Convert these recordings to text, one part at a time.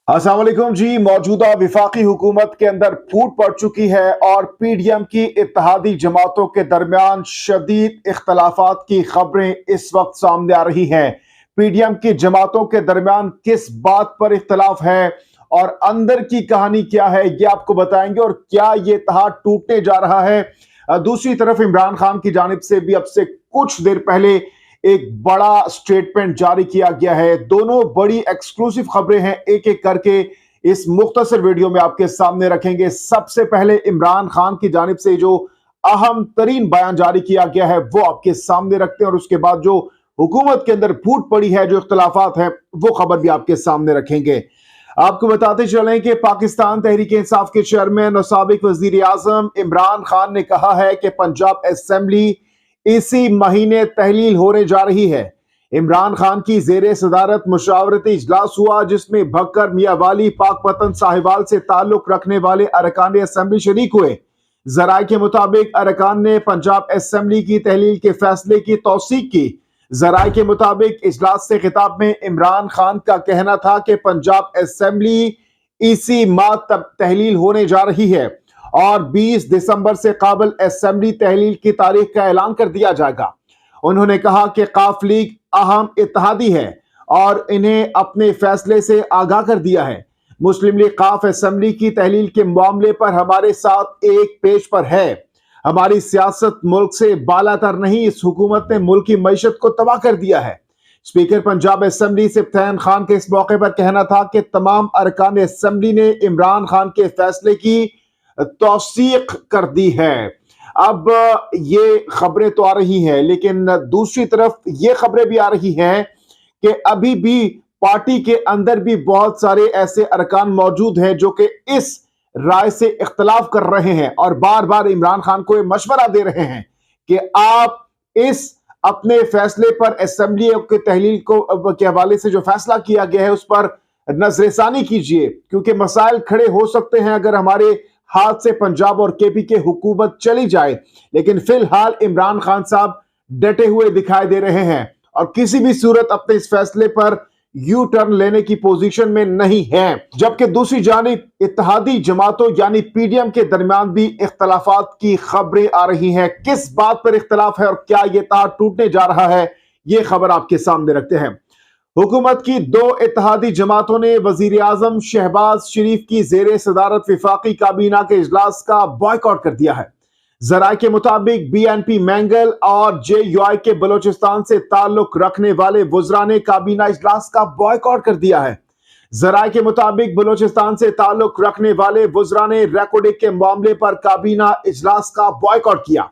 अस्सलाम वालेकुम जी। मौजूदा विफाकी हुकूमत के अंदर फूट पड़ चुकी है और पीडीएम की इत्तेहादी जमातों के दरमियान शदीद इख्तलाफात की खबरें इस वक्त सामने आ रही हैं। पीडीएम की जमातों के दरमियान किस बात पर इख्तलाफ है और अंदर की कहानी क्या है, ये आपको बताएंगे और क्या ये इत्तेहाद टूटने जा रहा है। दूसरी तरफ इमरान खान की जानिब से भी अब से कुछ देर पहले एक बड़ा स्टेटमेंट जारी किया गया है। दोनों बड़ी एक्सक्लूसिव खबरें हैं, एक एक करके इस मुख्तसर वीडियो में आपके सामने रखेंगे। सबसे पहले इमरान खान की जानिब से जो अहम तरीन बयान जारी किया गया है वो आपके सामने रखते हैं और उसके बाद जो हुकूमत के अंदर फूट पड़ी है, जो इख्तलाफात है, वो खबर भी आपके सामने रखेंगे। आपको बताते चलें कि पाकिस्तान तहरीक इंसाफ के चेयरमैन और साबिक वजीर आजम इमरान खान ने कहा है कि पंजाब असेंबली इसी महीने तहलील होने जा रही है। इमरान खान की जेरे सदारत मुशावरती इजलास हुआ जिसमें भक्कर मियावाली पाकपतन साहिवाल से ताल्लुक रखने वाले अरकान असेंबली शरीक हुए। जराये के मुताबिक अरकान ने पंजाब असेंबली की तहलील के फैसले की तौसीक की। जराये के मुताबिक इजलास से खिताब में इमरान खान का कहना था कि पंजाब असेंबली इसी माह तक तहलील होने जा रही है और 20 दिसंबर से काबिल असेंबली तहलील की तारीख का ऐलान कर दिया जाएगा। उन्होंने कहा कि काफ लीग अहम इत्तेहादी है और इन्हें अपने फैसले से आगाह कर दिया है। मुस्लिम लीग काफ असेंबली की तहलील के मामले पर हमारे साथ एक पेज पर है। हमारी सियासत मुल्क से बालातर नहीं, इस हुकूमत ने मुल्क की मईशत को तबाह कर दिया है। स्पीकर पंजाब असेंबली सिफ्तैन खान के इस मौके पर कहना था कि तमाम अरकान असेंबली ने इमरान खान के फैसले की तौसीक कर दी है। अब ये खबरें तो आ रही हैं, लेकिन दूसरी तरफ ये खबरें भी आ रही हैं कि अभी भी पार्टी के अंदर भी बहुत सारे ऐसे अरकान मौजूद हैं जो कि इस राय से इख्तलाफ कर रहे हैं और बार बार इमरान खान को ये मशवरा दे रहे हैं कि आप इस अपने फैसले पर असेंबली के तहलील को के हवाले से जो फैसला किया गया है उस पर नजरसानी कीजिए, क्योंकि मसाइल खड़े हो सकते हैं अगर हमारे हाथ से पंजाब और केपी के हुकूमत चली जाए। लेकिन फिलहाल इमरान खान साहब डटे हुए दिखाई दे रहे हैं और किसी भी सूरत अपने इस फैसले पर यू टर्न लेने की पोजीशन में नहीं है। जबकि दूसरी जानिब इत्तेहादी जमातों यानी पीडीएम के दरमियान भी इख्तलाफात की खबरें आ रही हैं। किस बात पर इख्तलाफ है और क्या ये इत्तेहाद टूटने जा रहा है, ये खबर आपके सामने रखते हैं। हुकूमत की दो इत्तेहादी जमातों ने वजीर आजम शहबाज शरीफ की जेरे सदारत विफाकी काबीना के इजलास का बॉयकॉट कर दिया है। जराये के मुताबिक बीएनपी मैंगल और जेयूआई के बलोचिस्तान से ताल्लुक रखने वाले वुजरा ने काबीना इजलास का बॉयकॉट कर दिया है। जराये के मुताबिक बलोचिस्तान से ताल्लुक रखने वाले वुजरा ने रेकॉर्डिंग के मामले पर काबीना इजलास का बॉयकॉट किया।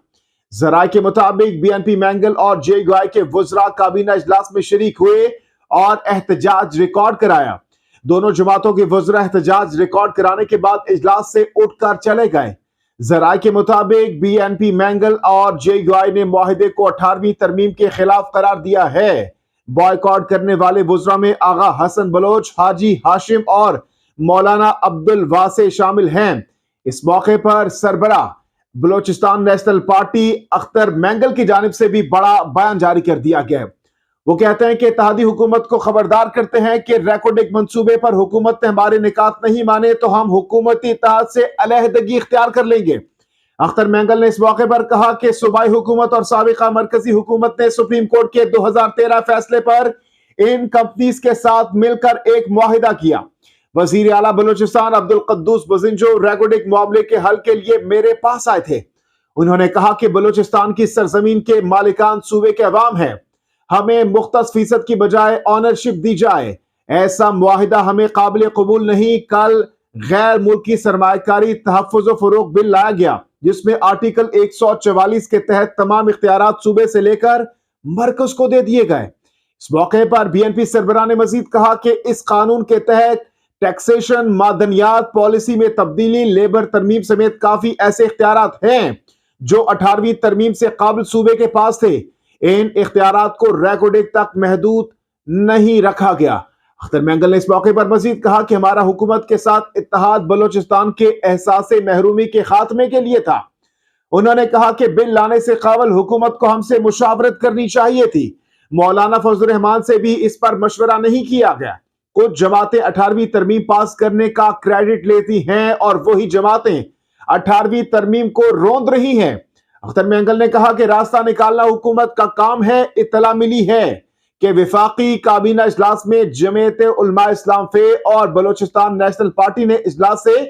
जराये के मुताबिक बीएनपी मैंगल और जेयूआई के वुजरा काबीना इजलास में शरीक हुए और एहतजाज रिकॉर्ड कराया। दोनों जमातों के वुज़रा एहतजाज रिकॉर्ड कराने के बाद इजलास से उठकर चले गए। जराये के मुताबिक बीएनपी मैंगल और जेयूआई ने मुआहिदे को 18वीं तरमीम के खिलाफ करार दिया है। बॉयकॉट करने वाले वुज़रा में आगा हसन बलोच, हाजी हाशिम और मौलाना अब्दुल वासे शामिल हैं। इस मौके पर सरबरा बलोचिस्तान नेशनल पार्टी अख्तर मैंगल की जानिब से भी बड़ा बयान जारी कर दिया गया है। वो कहते हैं कि इत्तेहादी हुकूमत को खबरदार करते हैं कि रेकॉर्डिंग मंसूबे पर हुकूमत ने हमारे निकात नहीं माने तो हम हुकूमती इत्तेहाद से अलहदगी इख्तियार कर लेंगे। अख्तर मैंगल ने इस मौके पर कहा कि सूबाई हुकूमत और साबिका मरकजी हुकूमत ने सुप्रीम कोर्ट के 2013 फैसले पर इन कंपनीज के साथ मिलकर एक मुआहिदा किया। वजीर आला बलूचिस्तान अब्दुल कद्दूस बजिंजो रेकॉर्डिंग मामले के हल के लिए मेरे पास आए थे। उन्होंने कहा कि बलूचिस्तान की सरजमीन के मालिकान सूबे के अवाम है, हमें मुख्तस फीसद की बजाय ऑनरशिप दी जाए। ऐसा मुआहिदा हमें काबिल कबूल नहीं। कल गैर मुल्की सरमायाकारी तहफ़्फ़ुज़ व फ़रोग़ बिल लाया गया जिसमें आर्टिकल 144 के तहत तमाम इख्तियारात सूबे से लेकर मरकज को दे दिए गए। इस मौके पर बीएनपी सरबराह ने मजीद कहा कि इस कानून के तहत टैक्सेशन, मादनियात पॉलिसी में तब्दीली, लेबर तरमीम समेत काफी ऐसे इख्तियारात हैं जो 18वीं तरमीम से काबिल सूबे के पास थे। इन इख्तियारात को रेकॉर्डिंग तक महदूद नहीं रखा गया। अख्तर मैंगल ने इस मौके पर मजीद कहा कि हमारा हुकूमत के साथ इत्तेहाद बलोचिस्तान के एहसास महरूमी के खात्मे के लिए था। उन्होंने कहा कि बिल लाने से काबल हुकूमत को हमसे मुशावरत करनी चाहिए थी। मौलाना फजल रहमान से भी इस पर मशवरा नहीं किया गया। कुछ जमातें 18वीं तरमीम पास करने का क्रेडिट लेती हैं और वही जमातें 18वीं तरमीम को रोंद रही हैं। अख्तर मेंगल ने कहा कि रास्ता निकालना हुकूमत का काम है। इत्तला मिली है कि विफाकी काबीना इजलास में जमीयत उलमा इस्लाम फे और बलोचिस्तान नेशनल पार्टी ने इजलास से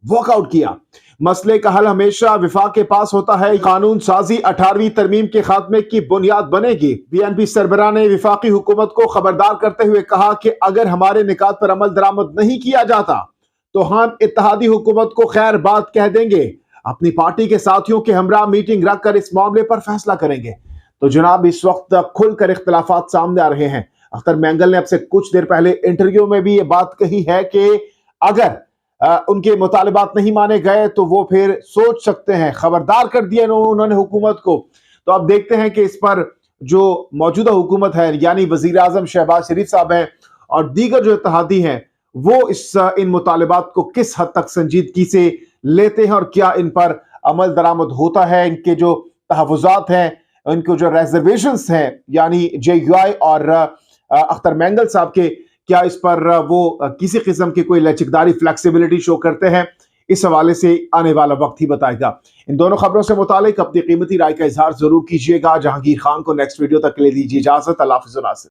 वॉकआउट किया। मसले का हल हमेशा विफाक के पास होता है। कानून साजी 18वीं तरमीम के खात्मे की बुनियाद बनेगी। बीएनपी सरबराह ने विफाकी हुकूमत को खबरदार करते हुए कहा कि अगर हमारे निकात पर अमल दरामद नहीं किया जाता तो हम इत्तेहादी हुकूमत को खैर बात कह देंगे। अपनी पार्टी के साथियों के हमरा मीटिंग रखकर इस मामले पर फैसला करेंगे। तो जनाब, इस वक्त खुलकर इख्तिलाफात सामने आ रहे हैं। अख्तर मेंगल ने अब से कुछ देर पहले इंटरव्यू में भी ये बात कही है कि अगर उनके मुतालिबात नहीं माने गए तो वो फिर सोच सकते हैं। खबरदार कर दिया उन्होंने हुकूमत को। तो अब देखते हैं कि इस पर जो मौजूदा हुकूमत है, यानी वजीर आजम शहबाज शरीफ साहब हैं और दीगर जो इत्तेहादी हैं, वो इन मुतालिबात को किस हद तक संजीदगी से लेते हैं और क्या इन पर अमल दरामद होता है। इनके जो तहफ़्फ़ुज़ात हैं, इनके जो रिजर्वेशंस हैं, यानी JUI और अख्तर मेंगल साहब के, क्या इस पर वो किसी किस्म की कोई लचकदारी फ्लेक्सिबिलिटी शो करते हैं, इस हवाले से आने वाला वक्त ही बताएगा। इन दोनों खबरों से मुतालिक अपनी कीमती राय का इजहार जरूर कीजिएगा। जहांगीर खान को नेक्स्ट वीडियो तक के लिए दीजिए इजाजत। अल्लाह हाफ़िज़।